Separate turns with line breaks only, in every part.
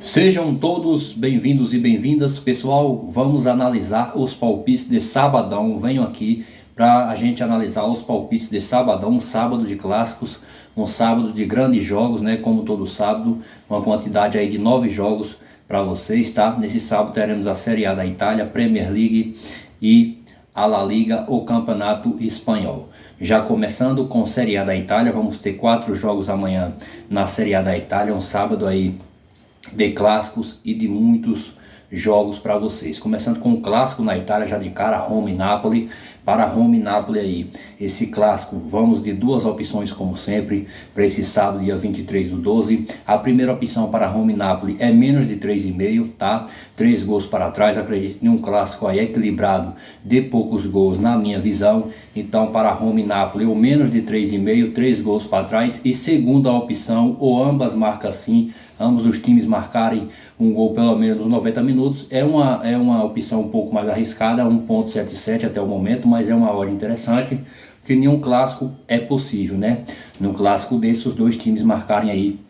Sejam todos bem-vindos e bem-vindas, pessoal. Vamos analisar os palpites de sabadão. Venho aqui para a gente analisar os palpites de sabadão, um sábado de clássicos, um sábado de grandes jogos, né? Como todo sábado, uma quantidade aí de 9 jogos para vocês, tá? Nesse sábado teremos a Série A da Itália, Premier League e a La Liga, o Campeonato Espanhol. Já começando com Série A da Itália, vamos ter 4 jogos amanhã na Série A da Itália, um sábado aí de clássicos e de muitos jogos para vocês. Começando com o clássico na Itália, já de cara, Roma e Napoli. Para Roma e Napoli aí, esse clássico, vamos de duas opções como sempre, para esse sábado, dia 23/12. A primeira opção para Roma e Napoli é menos de 3,5, tá? 3 gols para trás, acredito em um clássico aí equilibrado, de poucos gols na minha visão. Então para Roma e Napoli, ou menos de 3,5, 3 gols para trás. E segunda opção, ou ambas marcam sim, ambos os times marcarem um gol pelo menos nos 90 minutos, é uma opção um pouco mais arriscada, 1,77 até o momento, mas é uma odd interessante, que nenhum clássico é possível, né? Num clássico desses, os dois times marcarem aí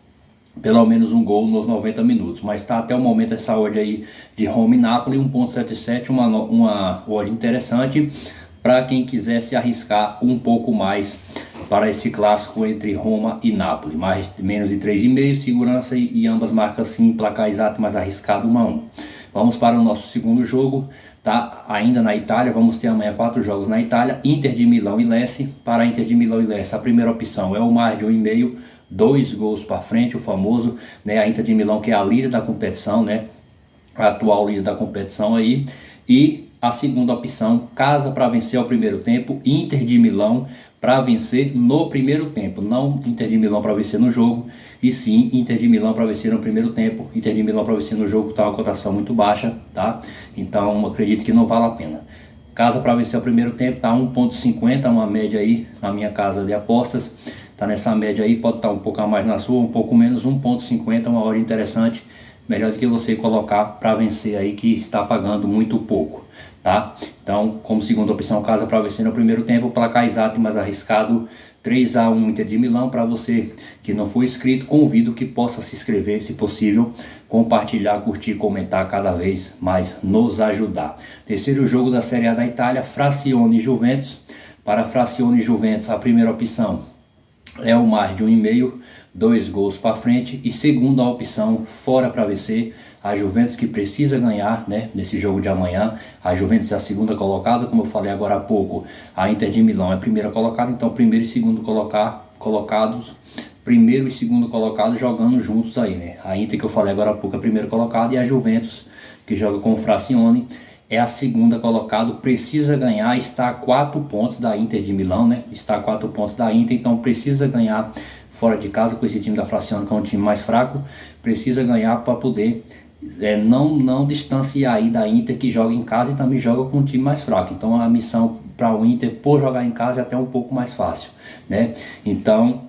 pelo menos um gol nos 90 minutos, mas está até o momento essa odd aí de Roma e Napoli, 1,77, uma odd interessante para quem quiser se arriscar um pouco mais para esse clássico entre Roma e Napoli. Menos de 3,5, segurança e ambas marcas sim, placar exato, mais arriscado 1-1. Vamos para o nosso segundo jogo, tá? Ainda na Itália, vamos ter amanhã 4 jogos na Itália, Inter de Milão e Lecce. Para Inter de Milão e Lecce, a primeira opção é o mais de 1,5, 2 gols para frente, o famoso, né? A Inter de Milão, que é a líder da competição, né? A atual líder da competição aí. E a segunda opção, casa para vencer ao primeiro tempo, Inter de Milão para vencer no primeiro tempo, não Inter de Milão para vencer no jogo, e sim Inter de Milão para vencer no primeiro tempo. Inter de Milão para vencer no jogo está uma cotação muito baixa, tá? Então acredito que não vale a pena. Casa para vencer o primeiro tempo tá 1,50, uma média aí na minha casa de apostas, tá nessa média aí, pode estar um pouco a mais na sua, um pouco menos, 1,50, uma hora interessante. Melhor do que você colocar para vencer aí, que está pagando muito pouco, tá? Então, como segunda opção, casa para vencer no primeiro tempo, placar exato mais arriscado, 3-1 Inter de Milão. Para você que não for inscrito, convido que possa se inscrever, se possível, compartilhar, curtir, comentar, cada vez mais nos ajudar. Terceiro jogo da Série A da Itália, Frazione e Juventus. Para Frazione e Juventus, a primeira opção é o mais de 1,5, 2 gols para frente. E segunda opção, fora para vencer, a Juventus, que precisa ganhar, né, nesse jogo de amanhã. A Juventus é a segunda colocada, como eu falei agora há pouco, a Inter de Milão é a primeira colocada, então primeiro e segundo colocados, primeiro e segundo colocados jogando juntos aí, né? A Inter, que eu falei agora há pouco, é a primeira colocada, e a Juventus, que joga com o Frazione, é a segunda colocada, precisa ganhar, está a 4 pontos da Inter de Milão, né? Está a 4 pontos da Inter, então precisa ganhar fora de casa com esse time da Frazione, que é um time mais fraco, precisa ganhar para poder não distanciar aí da Inter, que joga em casa e também joga com um time mais fraco. Então a missão para o Inter, por jogar em casa, é até um pouco mais fácil, né? Então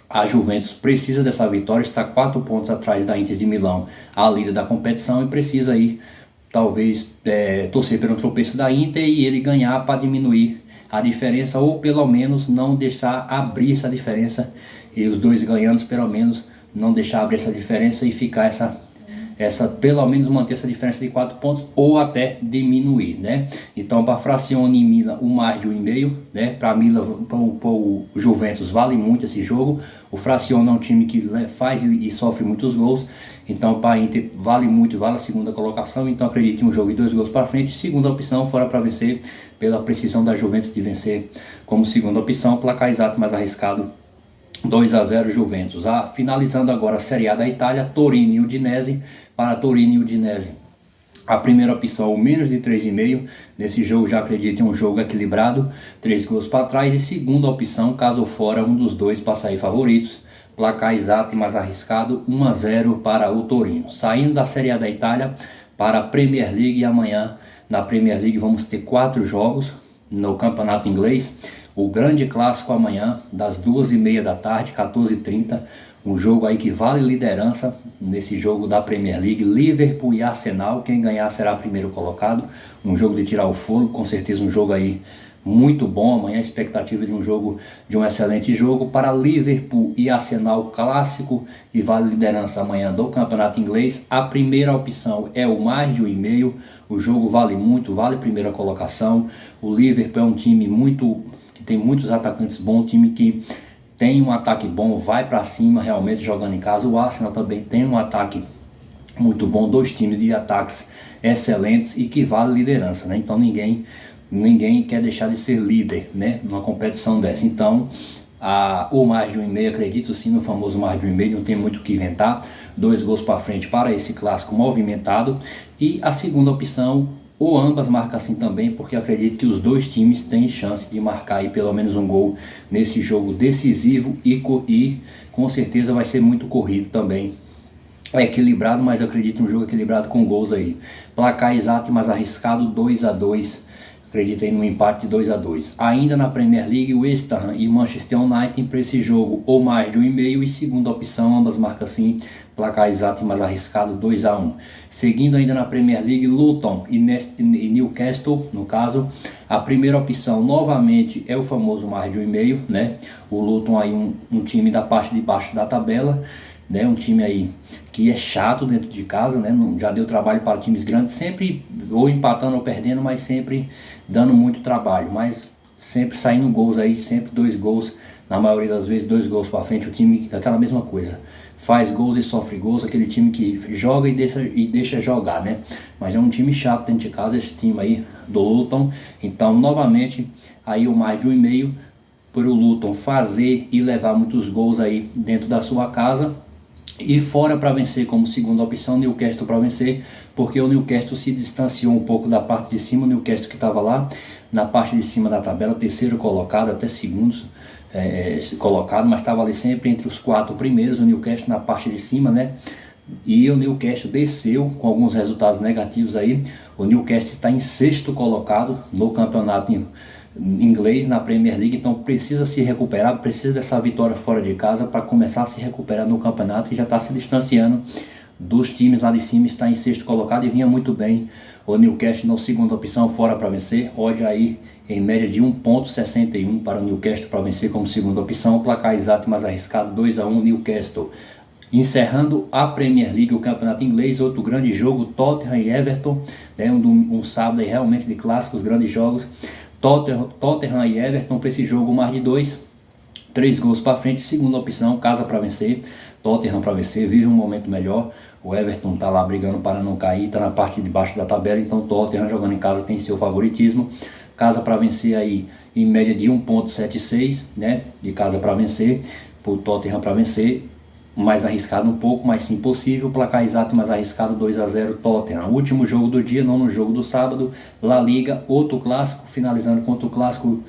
a Juventus precisa dessa vitória, está 4 pontos atrás da Inter de Milão, a líder da competição, e precisa aí talvez torcer pelo tropeço da Inter e ele ganhar para diminuir a diferença, ou pelo menos não deixar abrir essa diferença, e os dois ganhando, pelo menos não deixar abrir essa diferença e ficar pelo menos manter essa diferença de 4 pontos, ou até diminuir, né? Então para Frazione e Milan, o mais de 1,5, né? Para Milan, para o Juventus vale muito esse jogo. O Frazione é um time que faz e sofre muitos gols, então para a Inter vale muito, vale a segunda colocação. Então acredite em um jogo de 2 gols para frente. Segunda opção, fora para vencer, pela precisão da Juventus de vencer como segunda opção, placar exato mais arriscado, 2-0 Juventus. Finalizando agora a Série A da Itália, Torino e Udinese. Para Torino e Udinese, a primeira opção, menos de 3,5. Nesse jogo já acredito em um jogo equilibrado, 3 gols para trás. E segunda opção, caso fora um dos dois para sair favoritos, placar exato e mais arriscado, 1-0 para o Torino. Saindo da Série A da Itália para a Premier League, amanhã na Premier League vamos ter 4 jogos no campeonato inglês. O grande clássico amanhã, das 2h30 da tarde, 14h30, um jogo aí que vale liderança nesse jogo da Premier League, Liverpool e Arsenal. Quem ganhar será primeiro colocado, um jogo de tirar o fôlego, com certeza um jogo aí muito bom. Amanhã a expectativa de um jogo, de um excelente jogo para Liverpool e Arsenal, clássico e vale liderança amanhã do campeonato inglês. A primeira opção é o mais de 1,5. O jogo vale muito, vale primeira colocação. O Liverpool é um time que tem muitos atacantes bons, um time que tem um ataque bom, vai para cima realmente jogando em casa. O Arsenal também tem um ataque muito bom, dois times de ataques excelentes e que vale liderança, né? Então ninguém quer deixar de ser líder, né, numa competição dessa. Então, o mais de 1,5, acredito sim no famoso mais de 1,5, não tem muito o que inventar. 2 gols para frente para esse clássico movimentado. E a segunda opção, ou ambas marcam assim também, porque acredito que os dois times têm chance de marcar aí pelo menos um gol nesse jogo decisivo e com certeza vai ser muito corrido também. É equilibrado, mas eu acredito um jogo equilibrado com gols aí. Placar exato e mais arriscado, 2-2. Acredito aí no empate de 2-2. Ainda na Premier League, West Ham e Manchester United para esse jogo, ou mais de 1,5. E segunda opção, ambas marcam assim, placar exato e mais arriscado, 2-1. Seguindo ainda na Premier League, Luton e Newcastle, no caso. A primeira opção, novamente, é o famoso mais de 1,5, né? O Luton aí um time da parte de baixo da tabela, né? Um time aí que é chato dentro de casa, né? Já deu trabalho para times grandes, sempre ou empatando ou perdendo, mas sempre dando muito trabalho, mas sempre saindo gols aí, sempre 2 gols, na maioria das vezes 2 gols para frente. O time daquela mesma coisa, faz gols e sofre gols, aquele time que joga e deixa jogar, né? Mas é um time chato dentro de casa, esse time aí do Luton. Então, novamente, aí o mais de 1,5 para o Luton fazer e levar muitos gols aí dentro da sua casa. E fora para vencer como segunda opção, Newcastle para vencer, porque o Newcastle se distanciou um pouco da parte de cima. O Newcastle que estava lá na parte de cima da tabela, terceiro colocado, até segundos colocado, mas estava ali sempre entre os 4 primeiros, o Newcastle na parte de cima, né? E o Newcastle desceu com alguns resultados negativos aí. O Newcastle está em 6º colocado no campeonato inglês, na Premier League, então precisa se recuperar, precisa dessa vitória fora de casa para começar a se recuperar no campeonato, e já está se distanciando dos times lá de cima. Está em 6º colocado e vinha muito bem o Newcastle na segunda opção, fora para vencer. Odd aí em média de 1,61 para o Newcastle para vencer como segunda opção. Placar exato mais arriscado, 2-1 Newcastle. Encerrando a Premier League, o campeonato inglês, outro grande jogo, Tottenham e Everton, né? Um sábado aí realmente de clássicos, grandes jogos. Tottenham e Everton para esse jogo, mais de 2, 3 gols para frente. Segunda opção, casa para vencer, Tottenham para vencer, vive um momento melhor. O Everton está lá brigando para não cair, está na parte de baixo da tabela, então Tottenham jogando em casa tem seu favoritismo. Casa para vencer aí em média de 1,76, né? De casa para vencer, por Tottenham para vencer. Mais arriscado um pouco, mas sim possível. Placar exato mais arriscado, 2-0 Tottenham. Último jogo do dia, nono jogo do sábado, La Liga, outro clássico, finalizando contra o clássico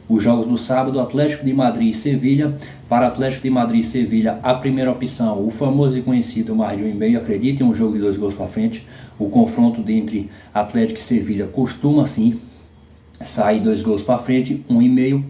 os jogos do sábado, Atlético de Madrid e Sevilha. Para Atlético de Madrid e Sevilha, a primeira opção, o famoso e conhecido mais de 1,5, acredite, um jogo de 2 gols para frente. O confronto entre Atlético e Sevilha costuma sim sair 2 gols para frente, 1,5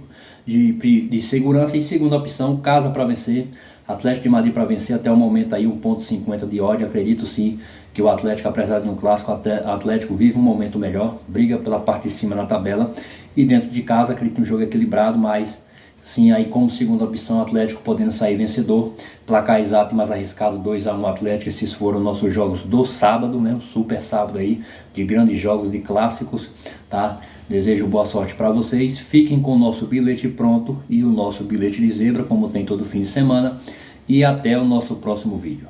de segurança. E segunda opção, casa para vencer, Atlético de Madrid para vencer, até o momento aí 1,50 de odd. Acredito sim que o Atlético, apesar de um clássico, o Atlético vive um momento melhor, briga pela parte de cima na tabela. E dentro de casa, acredito um jogo equilibrado, mas sim aí como segunda opção, Atlético podendo sair vencedor. Placar exato mais arriscado, 2-1 Atlético. Esses foram nossos jogos do sábado, né? O super sábado aí de grandes jogos, de clássicos, tá? Desejo boa sorte para vocês. Fiquem com o nosso bilhete pronto e o nosso bilhete de zebra, como tem todo fim de semana. E até o nosso próximo vídeo.